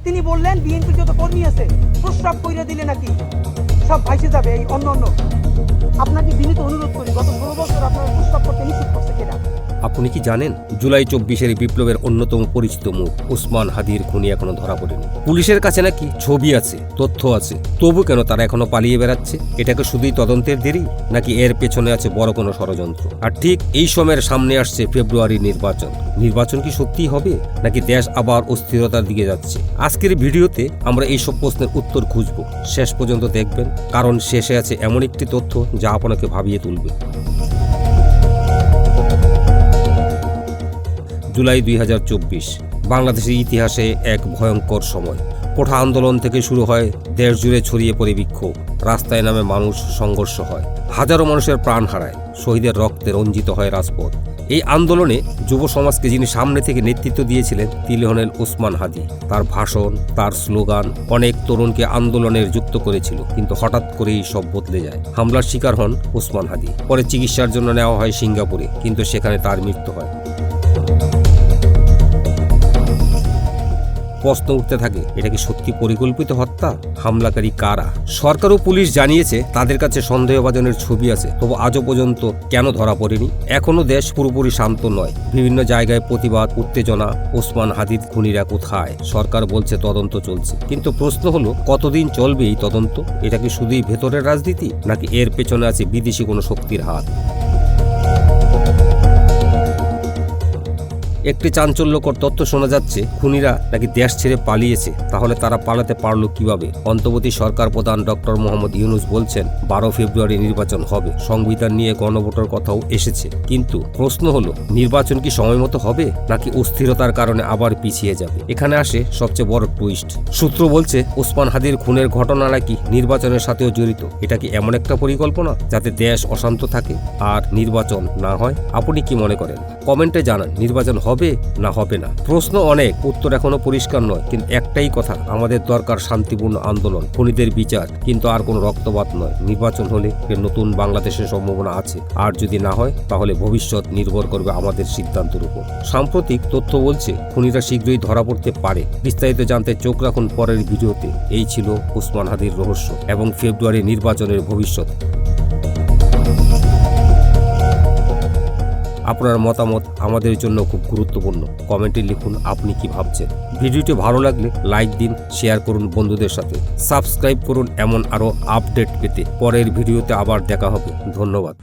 তিনি বললেন বিএনপির যত কর্মী আছে প্রস্রাব কইরা দিলে নাকি সব ভাইসে যাবে এই অন্য অন্য। আপনাকে বিনীত অনুরোধ করি, গত 16 বছর আপনারা প্রস্রাব করতে নিষেধ করছে কেনা? আপনি কি জানেন জুলাই 24-এর বিপ্লবের অন্যতম পরিচিত মুখ ওসমান হাদির খুনি এখনো ধরা পড়েনি? পুলিশের কাছে নাকি ছবি আছে, তথ্য আছে, তবু কেন তারা এখনো পালিয়ে বেড়াচ্ছে? এটাকে শুধুই তদন্তের দেরি, নাকি এর পেছনে আছে বড় কোনো ষড়যন্ত্র? আর ঠিক এই সময়ের সামনে আসছে ফেব্রুয়ারির নির্বাচন। নির্বাচন কি সত্যিই হবে, নাকি দেশ আবার অস্থিরতার দিকে যাচ্ছে? আজকের ভিডিওতে আমরা এইসব প্রশ্নের উত্তর খুঁজব। শেষ পর্যন্ত দেখবেন, কারণ শেষে আছে এমন একটি তথ্য যা আপনাকে ভাবিয়ে তুলবে। জুলাই 2024 বাংলাদেশের ইতিহাসে এক ভয়ঙ্কর সময়। কোঠা আন্দোলন থেকে শুরু হয়, দেশ জুড়ে ছড়িয়ে পড়ে বিক্ষোভ, রাস্তায় নামে মানুষ, সংঘর্ষ হয়, হাজারো মানুষের প্রাণ হারায়, শহীদের রক্তে রঞ্জিত হয় রাজপথ। এই আন্দোলনে যুব সমাজকে যিনি সামনে থেকে নেতৃত্ব দিয়েছিলেন তিনি হলেন ওসমান হাদি। তার ভাষণ, তার স্লোগান অনেক তরুণকে আন্দোলনের যুক্ত করেছিল, কিন্তু হঠাৎ করেই সব বদলে যায়। হামলার শিকার হন ওসমান হাদি। পরে চিকিৎসার জন্য নেওয়া হয় সিঙ্গাপুরে, কিন্তু সেখানে তার মৃত্যু হয়। প্রশ্ন উঠতে থাকে, এটা কি সত্যি পরিকল্পিত হত্যা? হামলাকারী কারা? সরকার ও পুলিশ জানিয়েছে তাদের কাছে সন্দেহভাজনের ছবি আছে, তবু আজও পর্যন্ত কেন ধরা পড়েনি? এখনো দেশ পুরোপুরি শান্ত নয়, বিভিন্ন জায়গায় প্রতিবাদ, উত্তেজনা। ওসমান হাদির খুনিরা কোথায়? সরকার বলছে তদন্ত চলছে, কিন্তু প্রশ্ন হলো কতদিন চলবে এই তদন্ত? এটা কি শুধুই ভেতরের রাজনীতি, নাকি এর পেছনে আছে বিদেশি কোনো শক্তির হাত? একটি চাঞ্চল্যকর তথ্য শোনা যাচ্ছে, খুনিরা নাকি দেশ ছেড়ে পালিয়েছে। তাহলে তারা পালাতে পারলো কিভাবে? অন্তর্বর্তী সরকার প্রধান ডক্টর মোহাম্মদ ইউনূস বলছেন 12 ফেব্রুয়ারি নির্বাচন হবে। সংবিধান নিয়ে গণভোটের কথাও এসেছে, কিন্তু প্রশ্ন হলো নির্বাচন কি সময় মতো হবে, নাকি অস্থিরতার কারণে আবার পিছিয়ে যাবে? এখানে আসে সবচেয়ে বড় টুইস্ট। সূত্র বলছে ওসমান হাদির খুনের ঘটনা নাকি নির্বাচনের সাথেও জড়িত। এটা কি এমন একটা পরিকল্পনা যাতে দেশ অশান্ত থাকে আর নির্বাচন না হয়? আপনি কি মনে করেন? কমেন্টে জানান, নির্বাচন হবে না হবে না? প্রশ্ন অনেক, উত্তর এখনো পরিষ্কার নয়, কিন্তু একটাই কথা, আমাদের দরকার শান্তিপূর্ণ আন্দোলন, খুনিদের বিচার, কিন্তু আর কোনো রক্তপাত নয়। নির্বাচন হলে নতুন বাংলাদেশের সম্ভাবনা আছে, আর যদি না হয় তাহলে ভবিষ্যৎ নির্ভর করবে আমাদের সিদ্ধান্তের উপর। সাম্প্রতিক তথ্য বলছে খুনিরা শীঘ্রই ধরা পড়তে পারে। বিস্তারিত জানতে চোখ রাখুন পরের ভিডিওতে। এই ছিল ওসমান হাদির রহস্য এবং ফেব্রুয়ারি নির্বাচনের ভবিষ্যৎ। আপনার মতামত আমাদের জন্য খুব গুরুত্বপূর্ণ। কমেন্টে লিখুন আপনি কি ভাবছেন। ভিডিওটি ভালো লাগলে লাইক দিন, শেয়ার করুন বন্ধুদের সাথে, সাবস্ক্রাইব করুন এমন আরও আপডেট পেতে। পরের ভিডিওতে আবার দেখা হবে। ধন্যবাদ।